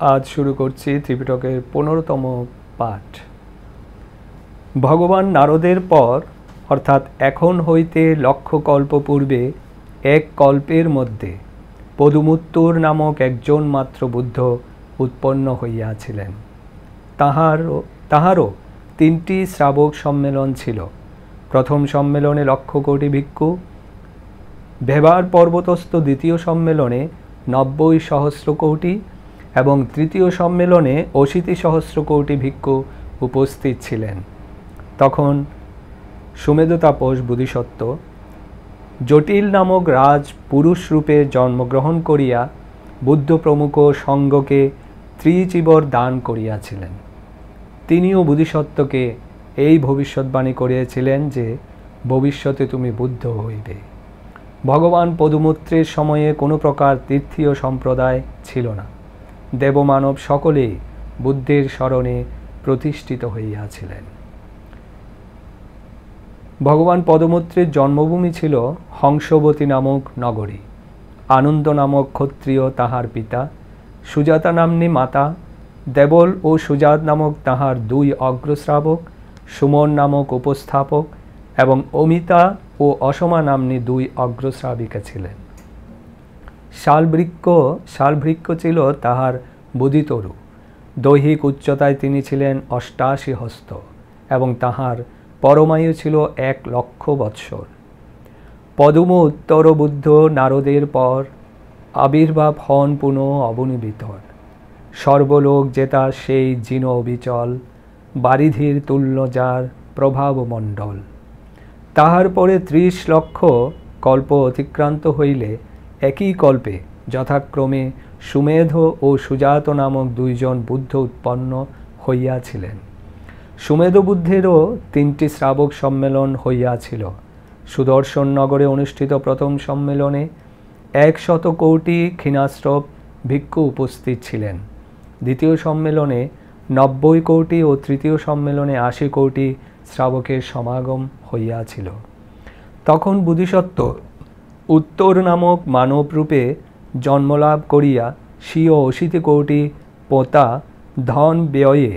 আজ শুরু করছি ত্রিপিটকের 15তম পাঠ। ভগবান নারদের পর অর্থাৎ এখন হইতে লক্ষ কল্প পূর্বে এক কল্পের মধ্যে পদুমুত্তর নামক একজন মাত্র বুদ্ধ উৎপন্ন হইয়াছিলেন। তাহারও 3টি শ্রাবক সম্মেলন ছিল। প্রথম সম্মেলনে 1,00,000 কোটি ভিক্ষু, ভেবার পর্বতস্থ দ্বিতীয় সম্মেলনে 90 সহস্র কোটি এবং তৃতীয় সম্মেলনে 80 সহস্র কোটি ভিক্ষু উপস্থিত ছিলেন। তখন সুমেধ তাপস বোধিসত্ত্ব জটিল নামক রাজ পুরুষ রূপে জন্মগ্রহণ করিয়া বুদ্ধ প্রমুখ সঙ্গকে ত্রিচিবর দান করিয়াছিলেন। তিনিও বোধিসত্ত্বকে এই ভবিষ্যৎবাণী করিয়াছিলেন যে ভবিষ্যতে তুমি বুদ্ধ হইবে। ভগবান পদুমূত্রের সময়ে কোনো প্রকার তীর্থীয় সম্প্রদায় ছিল না। দেবমানব সকলেই বুদ্ধের শরণে প্রতিষ্ঠিত হইয়াছিলেন। ভগবান পদমূত্রের জন্মভূমি ছিল হংসবতী নামক নগরী। আনন্দ নামক ক্ষত্রিয় তাহার পিতা, সুজাতা নাম্নী মাতা, দেবল ও সুজাত নামক তাহার 2 অগ্রশ্রাবক, সুমন নামক উপস্থাপক এবং অমিতা ও অসমা নাম্নী 2 অগ্রশ্রাবিকা ছিলেন। শালবৃক্ষ ছিল তাহার বুধিতরু। দৈহিক উচ্চতায় তিনি ছিলেন 88 হস্ত এবং তাহার পরমায়ু ছিল 1,00,000 বৎসর। পদুম উত্তর বুদ্ধ নারদের পর আবির্ভাব হন পুনঃ অবনীবিতর। সর্বলোক জেতা সেই জিন অবিচল, বারিধির তুল্য যার প্রভাবমণ্ডল। তাহার পরে 30 লক্ষ কল্প অতিক্রান্ত হইলে একই কল্পে যথাক্রমে সুমেধ ও সুজাত নামক 2 জন বুদ্ধ উৎপন্ন হইয়াছিলেন। সুমেধ বুদ্ধেরও 3টি শ্রাবক সম্মেলন হইয়াছিল। সুদর্শন নগরে অনুষ্ঠিত প্রথম সম্মেলনে 100 কোটি ক্ষীণাশ্রব ভিক্ষু উপস্থিত ছিলেন। দ্বিতীয় সম্মেলনে 90 কোটি ও তৃতীয় সম্মেলনে 80 কোটি শ্রাবকের সমাগম হইয়াছিল। তখন বোধিসত্ত্ব উত্তর নামক মানব রূপে জন্মলাভ করিয়া স্বীয় 80 কোটি পোতা ধন ব্যয়ে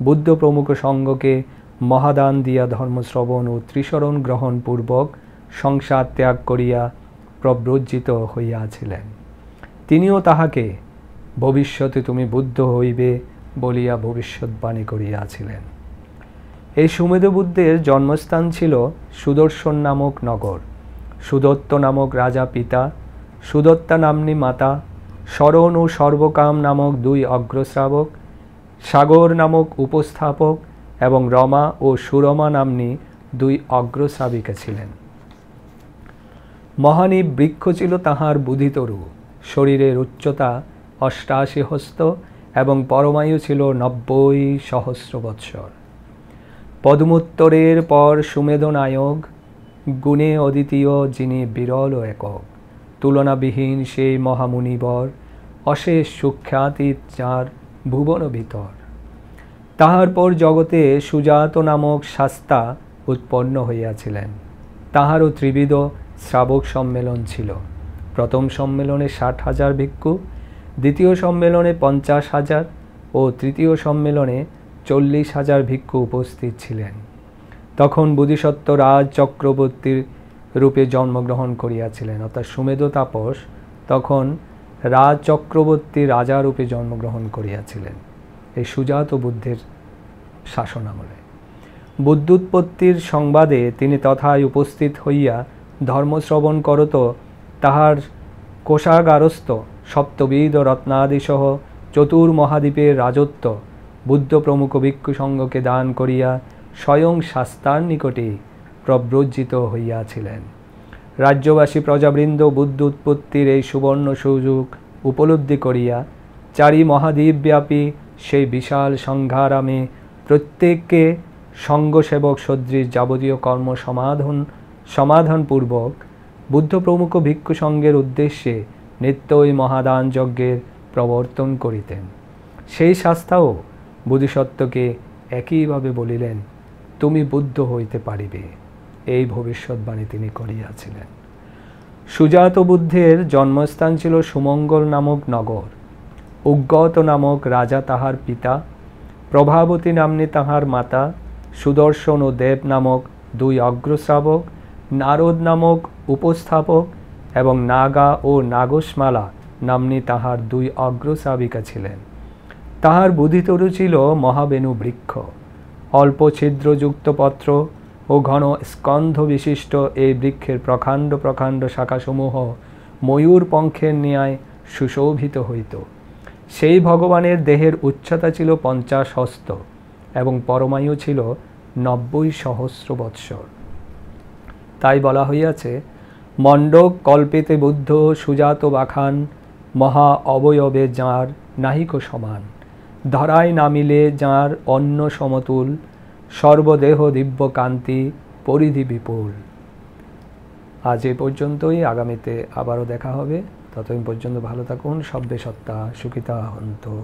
বুদ্ধ প্রমুখ সঙ্গকে মহাদান দিয়া ধর্মশ্রবণ ও ত্রিশরণ গ্রহণ পূর্বক সংসার ত্যাগ করিয়া প্রব্রজিত হইয়াছিলেন। তিনিও তাহাকে ভবিষ্যতে তুমি বুদ্ধ হইবে বলিয়া ভবিষ্যৎবাণী করিয়াছিলেন। এই সুমেধ বুদ্ধের জন্মস্থান ছিল সুদর্শন নামক নগর। সুদত্ত নামক রাজা পিতা, সুদত্তা নাম্নী মাতা, শরণ ও সর্বকাম নামক 2 অগ্রশ্রাবক, সাগর নামক উপস্থাপক এবং রমা ও সুরমা নাম্নী 2 অগ্রশ্রাবিকা ছিলেন। মহানীব বৃক্ষ ছিল তাহার বুধিতরু। শরীরের উচ্চতা 88 হস্ত এবং পরমায়ু ছিল 90 সহস্র বৎসর। পদমুত্তরের পর সুমেধ নায়ক, গুণে অদ্বিতীয় যিনি বিরল ও একক, তুলনাবিহীন সেই মহামুনিবর, অশেষ সুখ্যাতি যার ভুবন ভিতর। তাহার পর জগতে সুজাত নামক শাস্তা উৎপন্ন হইয়াছিলেন। তাহারও ত্রিবিধ শ্রাবক সম্মেলন ছিল। প্রথম সম্মেলনে 60,000 ভিক্ষু, দ্বিতীয় সম্মেলনে 50,000 ও তৃতীয় সম্মেলনে 40,000 ভিক্ষু উপস্থিত ছিলেন। তখন বোধিসত্ত্ব রাজ চক্রবর্তীর রূপে জন্মগ্রহণ করিয়াছিলেন। অর্থাৎ সুমেধ তাপস তখন রাজ চক্রবর্তী রাজা রূপে জন্মগ্রহণ করিয়াছিলেন এই সুজাত বুদ্ধের শাসনামলে। বুদ্ধোৎপত্তির সংবাদে তিনি তথায় উপস্থিত হইয়া ধর্মশ্রবণ করত। তাহার কোষাগারস্থ সপ্তবিধ রত্নাদিসহ চতুর্মহাদ্বীপের রাজত্ব বুদ্ধ প্রমুখ ভিক্ষু সঙ্গকে দান করিয়া স্বয়ং শাস্তার নিকটে প্রব্রজিত হইয়াছিলেন। রাজ্যবাসী প্রজাবৃন্দ বুদ্ধ উৎপত্তির এই সুবর্ণ সুযোগ উপলব্ধি করিয়া 4 মহাদ্বীপব্যাপী সেই বিশাল সংঘারামে প্রত্যেককে সঙ্গসেবক সদৃশ যাবতীয় কর্ম সমাধানপূর্বক বুদ্ধ প্রমুখ ভিক্ষু সঙ্গের উদ্দেশ্যে নিত্যই মহাদান যজ্ঞের প্রবর্তন করিতেন। সেই শাস্তাও বোধিসত্ত্বকে একইভাবে বলিলেন, তুমি বুদ্ধ হইতে পারিবে। এই ভবিষ্যৎবাণী তিনি করিয়াছিলেন। সুজাত বুদ্ধের জন্মস্থান ছিল সুমঙ্গল নামক নগর। উগ্গত নামক রাজা তাহার পিতা, প্রভাবতী নাম্নী তাহার মাতা, সুদর্শন ও দেব নামক দুই অগ্রশ্রাবক, নারদ নামক উপস্থাপক এবং নাগা ও নাগসমালা নাম্নী তাহার দুই অগ্রশ্রাবিকা ছিলেন। তাহার বুধিতরু ছিল মহাবেনু বৃক্ষ। অল্প ছিদ্রযুক্ত পত্র ও ঘন স্কন্ধ বিশিষ্ট এই বৃক্ষের প্রকাণ্ড প্রকাণ্ড শাখাসমূহ ময়ূর পঙ্খের ন্যায় সুশোভিত হইত। সেই ভগবানের দেহের উচ্চতা ছিল 50 হস্ত এবং পরমায়ু ছিল 90 সহস্র বৎসর। তাই বলা হইয়াছে, মণ্ডক কল্পিতে বুদ্ধ সুজাত বাখান, মহা অবয়বে যাঁর নাহিক সমান, ধরায় নামিলে যাঁর অন্য সমতুল, সর্বদেহ দিব্য কান্তি পরিধি বিপুল। আজ এ পর্যন্তই, আগামীতে আবারও দেখা হবে। ততদিন পর্যন্ত ভালো থাকুন। সব্যে সত্তা সুখিতা হন্তু।